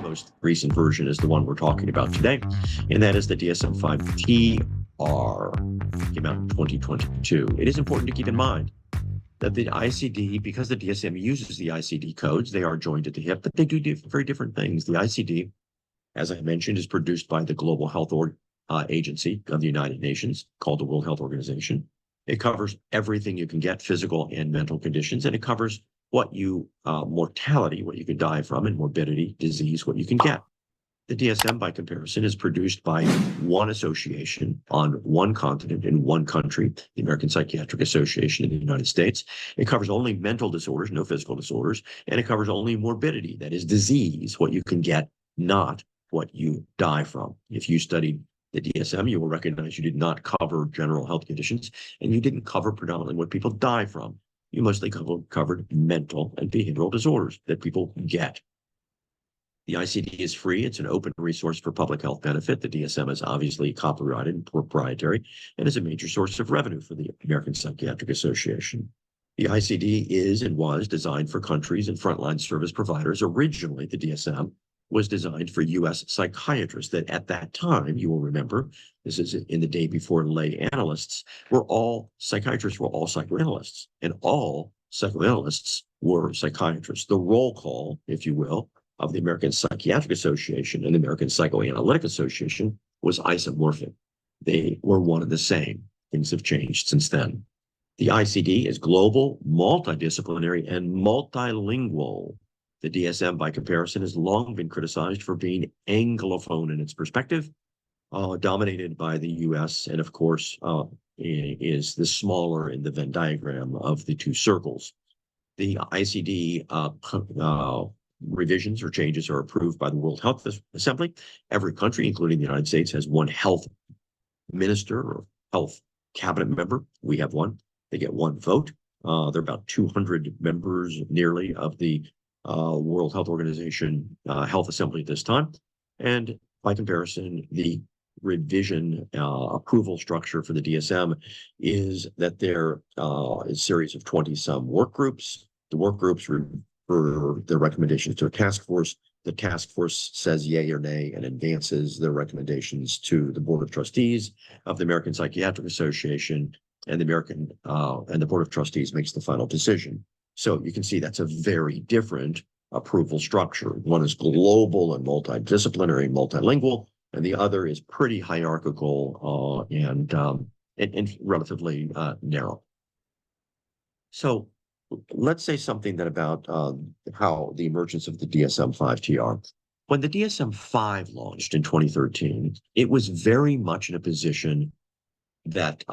most recent version is the one we're talking about today, and that is the DSM-5-TR, came out in 2022. It is important to keep in mind that the ICD, because the DSM uses the ICD codes, they are joined at the hip, but they do very different things. The ICD, as I mentioned, is produced by the Global Health Agency of the United Nations, called the World Health Organization. It covers everything you can get, physical and mental conditions, and it covers what you, mortality, what you can die from, and morbidity, disease, what you can get. The DSM, by comparison, is produced by one association on one continent in one country, the American Psychiatric Association in the United States. It covers only mental disorders, no physical disorders, and it covers only morbidity, that is disease, what you can get, not what you die from. If you studied the DSM, you will recognize you did not cover general health conditions, and you didn't cover predominantly what people die from. You mostly covered mental and behavioral disorders that people get. The ICD is free. It's an open resource for public health benefit. The DSM is obviously copyrighted and proprietary and is a major source of revenue for the American Psychiatric Association. The ICD is and was designed for countries and frontline service providers. Originally, the DSM was designed for U.S. psychiatrists that at that time, you will remember, this is in the day before lay analysts, psychiatrists were all psychoanalysts, and all psychoanalysts were psychiatrists. The roll call, if you will, of the American Psychiatric Association and the American Psychoanalytic Association was isomorphic. They were one and the same. Things have changed since then. The ICD is global, multidisciplinary, and multilingual. The DSM, by comparison, has long been criticized for being Anglophone in its perspective, dominated by the U.S., and of course, is the smaller in the Venn diagram of the two circles. The ICD revisions or changes are approved by the World Health Assembly. Every country, including the United States, has one health minister or health cabinet member. We have one. They get one vote. There are about 200 members nearly of the World Health Organization Health Assembly at this time. And by comparison, the revision approval structure for the DSM is that there is a series of 20-some work groups. The work groups refer their recommendations to a task force. The task force says yay or nay and advances their recommendations to the Board of Trustees of the American Psychiatric Association, and the Board of Trustees makes the final decision. So you can see that's a very different approval structure. One is global and multidisciplinary and multilingual, and the other is pretty hierarchical and relatively narrow. So let's say something then about how the emergence of the DSM-5-TR. When the DSM-5 launched in 2013, it was very much in a position that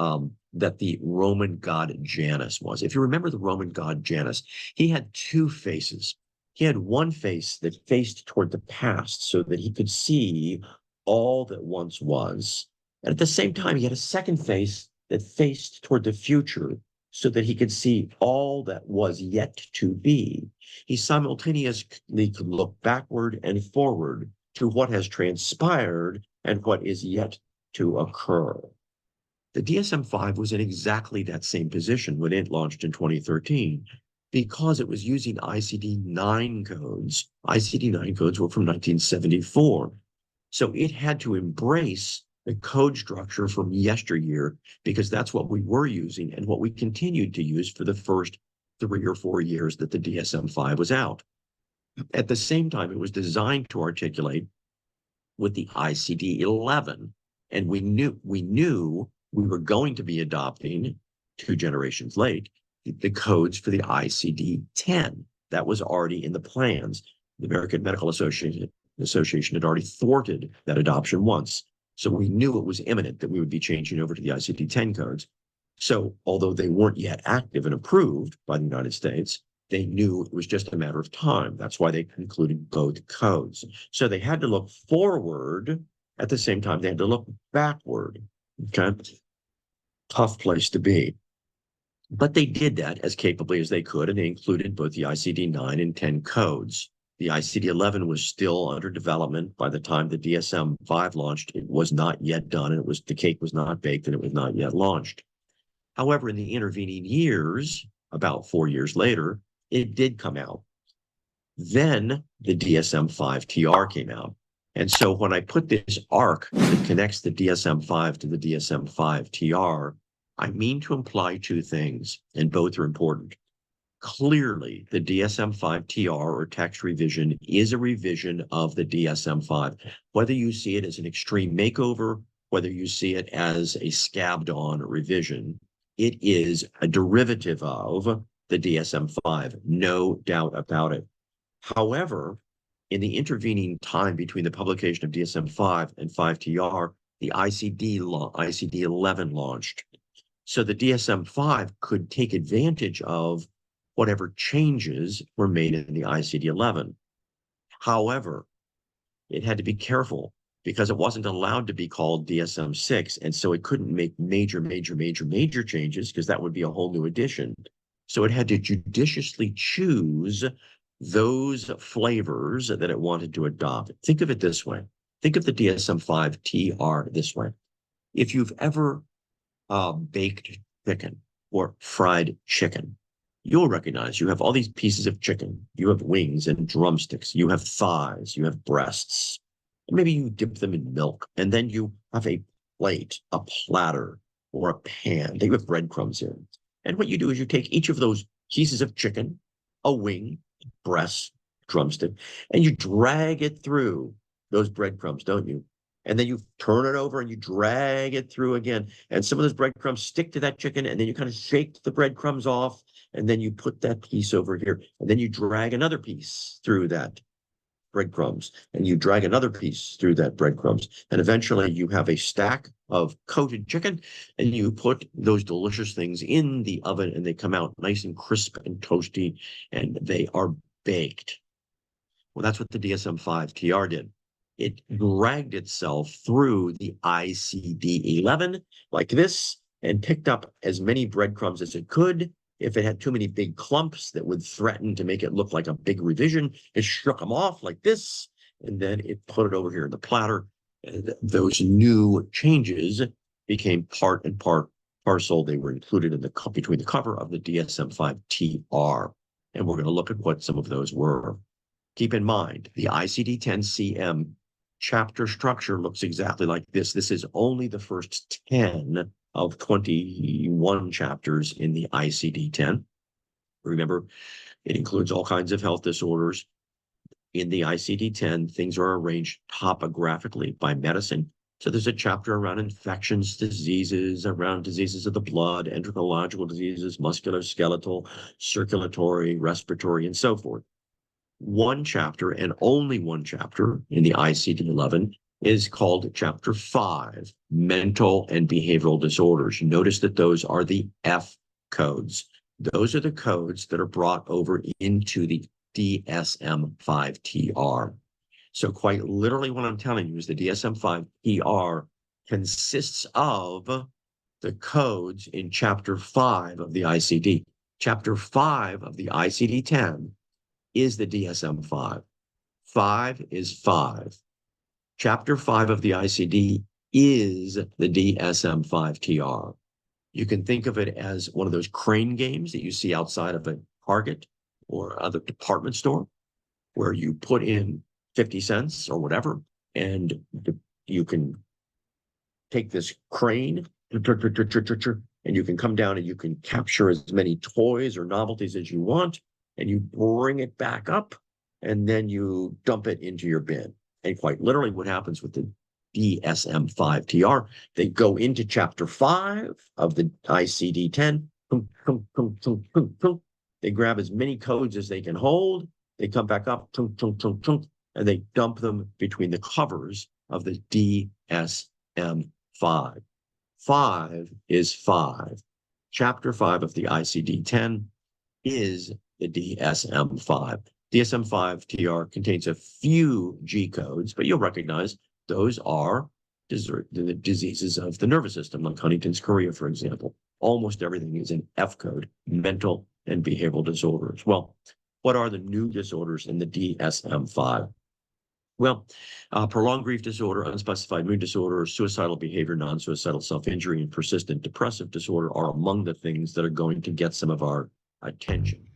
the Roman god Janus was. If you remember the Roman god Janus, he had two faces. He had one face that faced toward the past so that he could see all that once was. And at the same time, he had a second face that faced toward the future so that he could see all that was yet to be. He simultaneously could look backward and forward to what has transpired and what is yet to occur. The DSM-5 was in exactly that same position when it launched in 2013 because it was using ICD-9 codes. ICD-9 codes were from 1974. So it had to embrace the code structure from yesteryear because that's what we were using and what we continued to use for the first 3 or 4 years that the DSM-5 was out. At the same time, it was designed to articulate with the ICD-11, and we knew we were going to be adopting 2 generations late the codes for the ICD-10. That was already in the plans. The American Medical Association had already thwarted that adoption once. So we knew it was imminent that we would be changing over to the ICD-10 codes. So although they weren't yet active and approved by the United States, they knew it was just a matter of time. That's why they included both codes. So they had to look forward. At the same time, they had to look backward. Okay. Tough place to be. But they did that as capably as they could, and they included both the ICD-9 and 10 codes. The ICD-11 was still under development by the time the DSM-5 launched. It was not yet done, and the cake was not baked, and it was not yet launched. However, in the intervening years, about 4 years later, it did come out. Then the DSM-5 TR came out. And so when I put this arc that connects the DSM-5 to the DSM-5 TR, I mean to imply two things, and both are important. Clearly, the DSM-5 TR or text revision is a revision of the DSM-5, whether you see it as an extreme makeover, whether you see it as a scabbed-on revision, it is a derivative of the DSM-5, no doubt about it. However, in the intervening time between the publication of DSM-5 and 5TR, the ICD-11 launched. So the DSM-5 could take advantage of whatever changes were made in the ICD-11. However, it had to be careful because it wasn't allowed to be called DSM-6, and so it couldn't make major changes because that would be a whole new edition. So it had to judiciously choose those flavors that it wanted to adopt. Think of it this way. Think of the DSM-5 TR this way. If you've ever baked chicken or fried chicken, you'll recognize you have all these pieces of chicken. You have wings and drumsticks. You have thighs. You have breasts. And maybe you dip them in milk. And then you have a plate, a platter, or a pan that you have breadcrumbs in. And what you do is you take each of those pieces of chicken, a wing, breast, drumstick, and you drag it through those breadcrumbs, don't you? And then you turn it over and you drag it through again. And some of those breadcrumbs stick to that chicken, and then you kind of shake the breadcrumbs off, and then you put that piece over here, and then you drag another piece through that breadcrumbs, and you drag another piece through that breadcrumbs. And eventually you have a stack of coated chicken, and you put those delicious things in the oven, and they come out nice and crisp and toasty, and they are baked. Well, that's what the DSM-5 TR did. It dragged itself through the ICD-11 like this and picked up as many breadcrumbs as it could. If it had too many big clumps that would threaten to make it look like a big revision, it shook them off like this, and then it put it over here in the platter. And those new changes became part and parcel. They were included in between the cover of the DSM-5 TR. And we're going to look at what some of those were. Keep in mind, the ICD-10 chapter structure looks exactly like this. This is only the first 10 of 21 chapters in the ICD-10. Remember, it includes all kinds of health disorders. In the ICD-10, things are arranged topographically by medicine. So there's a chapter around infections, diseases, around diseases of the blood, endocrinological diseases, musculoskeletal, circulatory, respiratory, and so forth. One chapter, and only one chapter in the ICD-11, is called Chapter 5, Mental and Behavioral Disorders. Notice that those are the F codes. Those are the codes that are brought over into the DSM-5 TR. So quite literally what I'm telling you is the DSM-5 TR consists of the codes in Chapter 5 of the ICD. Chapter 5 of the ICD-10 is the DSM-5. 5 is 5. Chapter 5 of the ICD is the DSM-5 TR. You can think of it as one of those crane games that you see outside of a Target or other department store, where you put in 50 cents or whatever, and you can take this crane, and you can come down and you can capture as many toys or novelties as you want, and you bring it back up, and then you dump it into your bin. And quite literally what happens with the DSM-5 TR, they go into Chapter 5 of the ICD-10, they grab as many codes as they can hold, they come back up, and they dump them between the covers of the DSM-5. 5 is 5. Chapter 5 of the ICD-10 is the DSM-5. DSM-5 TR contains a few G codes, but you'll recognize those are the diseases of the nervous system, like Huntington's chorea, for example. Almost everything is an F code, mental and behavioral disorders. Well, what are the new disorders in the DSM-5? Well, prolonged grief disorder, unspecified mood disorder, suicidal behavior, non-suicidal self-injury, and persistent depressive disorder are among the things that are going to get some of our attention.